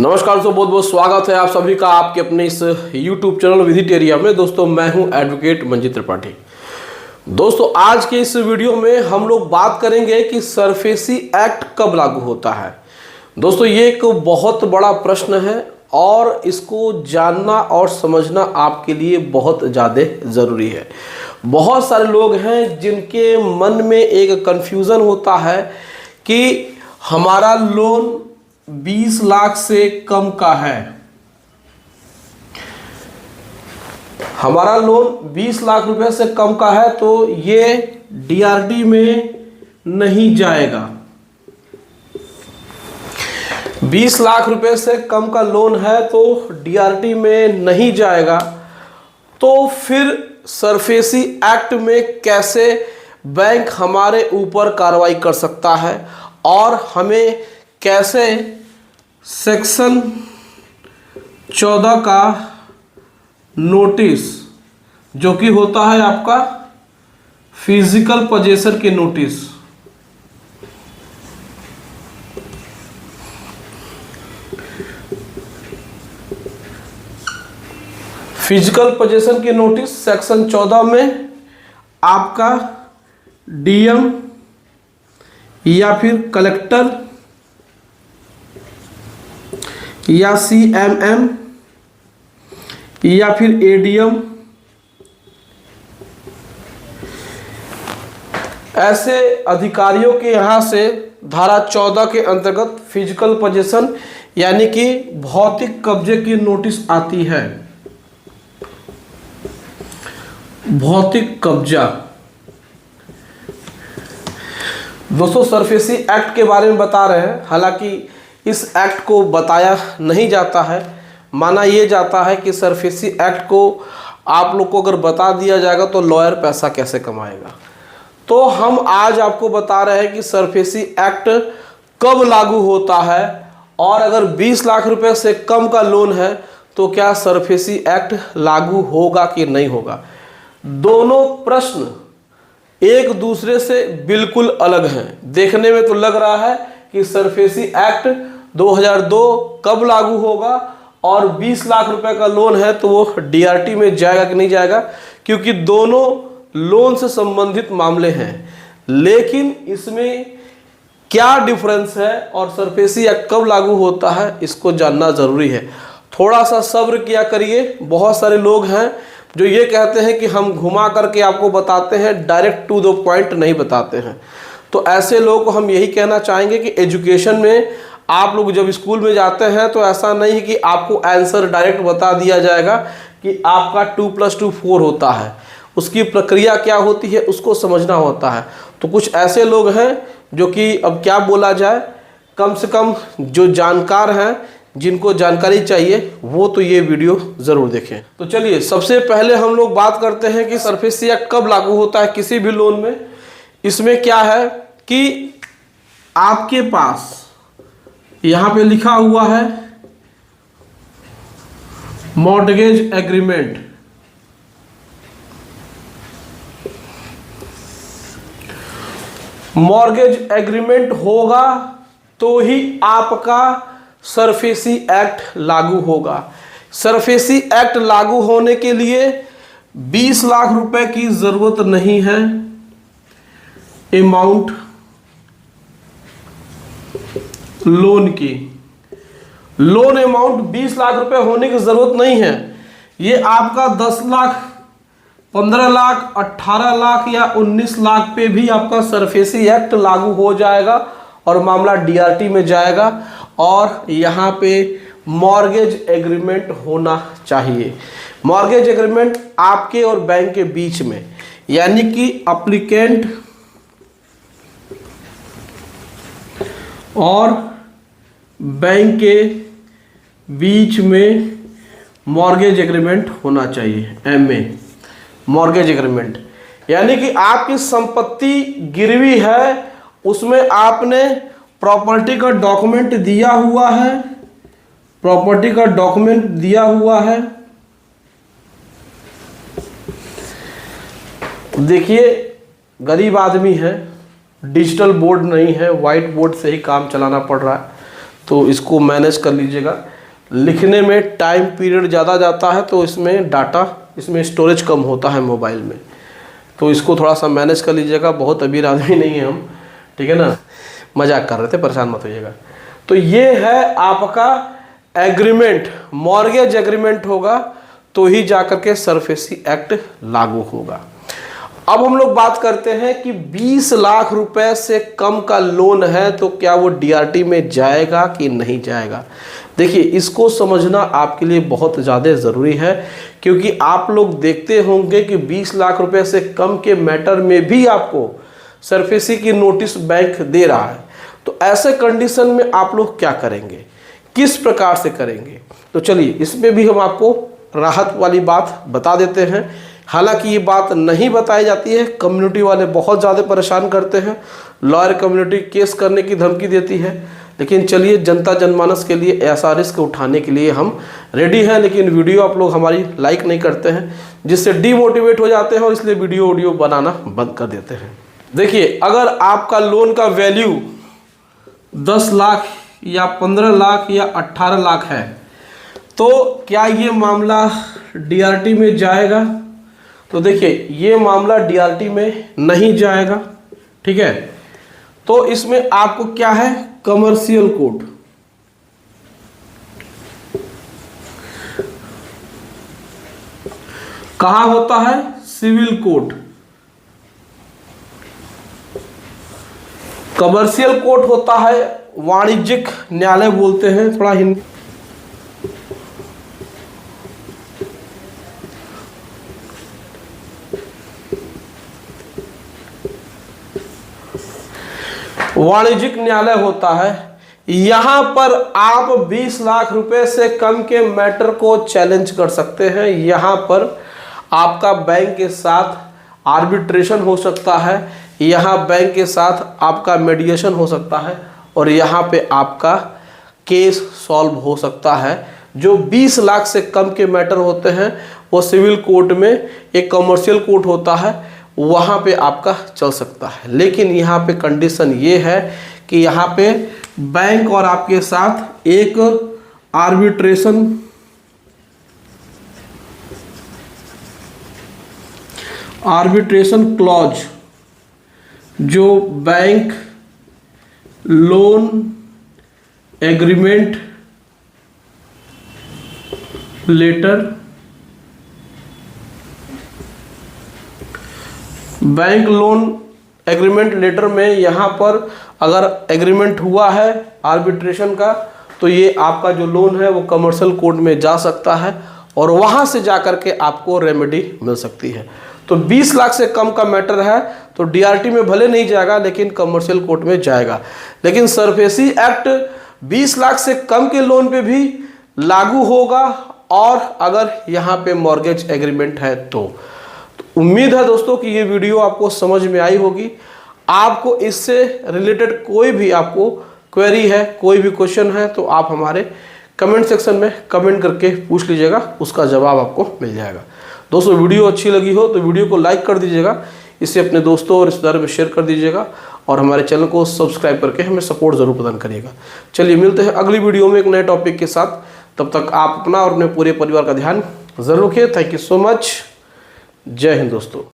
नमस्कार दोस्तों, बहुत बहुत स्वागत है आप सभी का आपके अपने इस YouTube चैनल विजिट एरिया में। दोस्तों मैं हूं एडवोकेट मंजीत त्रिपाठी। दोस्तों आज के इस वीडियो में हम लोग बात करेंगे कि सरफेसी एक्ट कब लागू होता है। दोस्तों ये एक बहुत बड़ा प्रश्न है और इसको जानना और समझना आपके लिए बहुत ज़्यादा ज़रूरी है। बहुत सारे लोग हैं जिनके मन में एक कन्फ्यूज़न होता है कि हमारा लोन 20 लाख से कम का है, हमारा लोन 20 लाख रुपए से कम का है तो ये डीआरटी में नहीं जाएगा। 20 लाख रुपए से कम का लोन है तो डीआरटी में नहीं जाएगा। तो फिर सरफेसी एक्ट में कैसे बैंक हमारे ऊपर कार्रवाई कर सकता है और हमें कैसे सेक्शन 14 का नोटिस जो कि होता है आपका फिजिकल पोजेशन के नोटिस, फिजिकल पोजेशन के नोटिस सेक्शन 14 में आपका डीएम या फिर कलेक्टर या सीएमएम या फिर एडीएम ऐसे अधिकारियों के यहाँ से धारा 14 के अंतर्गत फिजिकल पोजेशन यानी कि भौतिक कब्जे की नोटिस आती है। भौतिक कब्जा दोस्तों सरफेसी एक्ट के बारे में बता रहे हैं। हालांकि इस एक्ट को बताया नहीं जाता है, माना यह जाता है कि सरफेसी एक्ट को आप लोग को अगर बता दिया जाएगा तो लॉयर पैसा कैसे कमाएगा। तो हम आज आपको बता रहे हैं कि सरफेसी एक्ट कब लागू होता है और अगर 20 लाख रुपए से कम का लोन है तो क्या सरफेसी एक्ट लागू होगा कि नहीं होगा। दोनों प्रश्न एक दूसरे से बिल्कुल अलग हैं। देखने में तो लग रहा है कि सरफेसी एक्ट 2002 कब लागू होगा और 20 लाख रुपए का लोन है तो वो डीआरटी में जाएगा कि नहीं जाएगा, क्योंकि दोनों लोन से संबंधित मामले हैं। लेकिन इसमें क्या डिफरेंस है और सरफेसी एक्ट कब लागू होता है इसको जानना जरूरी है। थोड़ा सा सब्र किया करिए। बहुत सारे लोग हैं जो ये कहते हैं कि हम घुमा करके आपको बताते हैं, डायरेक्ट टू द पॉइंट नहीं बताते हैं। तो ऐसे लोगों को हम यही कहना चाहेंगे कि एजुकेशन में आप लोग जब स्कूल में जाते हैं तो ऐसा नहीं है कि आपको आंसर डायरेक्ट बता दिया जाएगा कि आपका 2+2 4 होता है। उसकी प्रक्रिया क्या होती है उसको समझना होता है। तो कुछ ऐसे लोग हैं जो कि अब क्या बोला जाए, कम से कम जो जानकार हैं जिनको जानकारी चाहिए वो तो ये वीडियो ज़रूर देखें। तो चलिए सबसे पहले हम लोग बात करते हैं कि सरफेसी एक्ट कब लागू होता है किसी भी लोन में। इसमें क्या है कि आपके पास यहाँ पे लिखा हुआ है मॉर्टगेज एग्रीमेंट। मॉर्गेज एग्रीमेंट होगा तो ही आपका सरफेसी एक्ट लागू होगा। सरफेसी एक्ट लागू होने के लिए 20 लाख रुपए की जरूरत नहीं है। अमाउंट लोन की, लोन अमाउंट 20 लाख रुपए होने की जरूरत नहीं है। ये आपका 10 लाख, 15 लाख, 18 लाख या 19 लाख पे भी आपका सरफेसी एक्ट लागू हो जाएगा और मामला डीआरटी में जाएगा। और यहाँ पे मॉर्गेज एग्रीमेंट होना चाहिए। मॉर्गेज एग्रीमेंट आपके और बैंक के बीच में, यानी कि एप्लीकेंट और बैंक के बीच में मॉर्गेज एग्रीमेंट होना चाहिए। एमए मॉर्गेज एग्रीमेंट यानी कि आपकी संपत्ति गिरवी है, उसमें आपने प्रॉपर्टी का डॉक्यूमेंट दिया हुआ है, प्रॉपर्टी का डॉक्यूमेंट दिया हुआ है। देखिए गरीब आदमी है, डिजिटल बोर्ड नहीं है, वाइट बोर्ड से ही काम चलाना पड़ रहा है। तो इसको मैनेज कर लीजिएगा। लिखने में टाइम पीरियड ज़्यादा जाता है तो इसमें डाटा, इसमें स्टोरेज कम होता है मोबाइल में, तो इसको थोड़ा सा मैनेज कर लीजिएगा। बहुत अमीर आदमी नहीं है हम, ठीक है ना, मजाक कर रहे थे, परेशान मत होइएगा। तो ये है आपका एग्रीमेंट, मॉर्गेज एग्रीमेंट होगा तो ही जाकर के सरफेसी एक्ट लागू होगा। अब हम लोग बात करते हैं कि 20 लाख रुपए से कम का लोन है तो क्या वो डीआरटी में जाएगा कि नहीं जाएगा। देखिए, इसको समझना आपके लिए बहुत ज़्यादा ज़रूरी है, क्योंकि आप लोग देखते होंगे कि 20 लाख रुपए से कम के मैटर में भी आपको सरफेसी की नोटिस बैंक दे रहा है। तो ऐसे कंडीशन में आप लोग क्या करेंगे, किस प्रकार से करेंगे, तो चलिए इसमें भी हम आपको राहत वाली बात बता देते हैं। हालांकि ये बात नहीं बताई जाती है, कम्युनिटी वाले बहुत ज़्यादा परेशान करते हैं, लॉयर कम्युनिटी केस करने की धमकी देती है, लेकिन चलिए जनता जनमानस के लिए ऐसा रिस्क उठाने के लिए हम रेडी हैं। लेकिन वीडियो आप लोग हमारी लाइक नहीं करते हैं, जिससे डीमोटिवेट हो जाते हैं और इसलिए वीडियो बनाना बंद कर देते हैं। देखिए, अगर आपका लोन का वैल्यू 10 लाख या 15 लाख या 18 लाख है तो क्या ये मामला डीआरटी में जाएगा। तो देखिए, ये मामला डीआरटी में नहीं जाएगा, ठीक है। तो इसमें आपको क्या है, कमर्शियल कोर्ट, कहां होता है, सिविल कोर्ट। कमर्शियल कोर्ट होता है, वाणिज्यिक न्यायालय बोलते हैं थोड़ा हिंदी। वाणिज्यिक न्यायालय होता है। यहां पर आप 20 लाख रुपए से कम के मैटर को चैलेंज कर सकते हैं। यहां पर आपका बैंक के साथ आर्बिट्रेशन हो सकता है, यहां बैंक के साथ आपका मेडिएशन हो सकता है और यहां पे आपका केस सॉल्व हो सकता है। जो 20 लाख से कम के मैटर होते हैं वो सिविल कोर्ट में, एक कमर्शियल कोर्ट होता है, वहाँ पे आपका चल सकता है। लेकिन यहाँ पे कंडीशन ये है कि यहाँ पे बैंक और आपके साथ एक आर्बिट्रेशन क्लॉज, जो bank loan agreement letter, bank loan agreement letter में यहाँ पर अगर एग्रीमेंट हुआ है आर्बिट्रेशन का तो ये आपका जो लोन है वो कमर्शियल कोर्ट में जा सकता है और वहाँ से जा कर के आपको रेमेडी मिल सकती है। तो 20 लाख से कम का मैटर है तो डीआरटी में भले नहीं जाएगा लेकिन कमर्शियल कोर्ट में जाएगा। लेकिन सरफेसी एक्ट 20 लाख से कम के लोन पे भी लागू होगा और अगर यहाँ पे मॉर्गेज एग्रीमेंट है तो उम्मीद है दोस्तों कि ये वीडियो आपको समझ में आई होगी। आपको इससे रिलेटेड कोई भी आपको क्वेरी है, कोई भी क्वेश्चन है तो आप हमारे कमेंट सेक्शन में कमेंट करके पूछ लीजिएगा, उसका जवाब आपको मिल जाएगा। दोस्तों, वीडियो अच्छी लगी हो तो वीडियो को लाइक कर दीजिएगा, इसे अपने दोस्तों और रिश्तेदारों में शेयर कर दीजिएगा और हमारे चैनल को सब्सक्राइब करके हमें सपोर्ट ज़रूर प्रदान करिएगा। चलिए मिलते हैं अगली वीडियो में एक नए टॉपिक के साथ। तब तक आप अपना और अपने पूरे परिवार का ध्यान ज़रूर रखिए। Thank you so much. जय हिंद दोस्तों।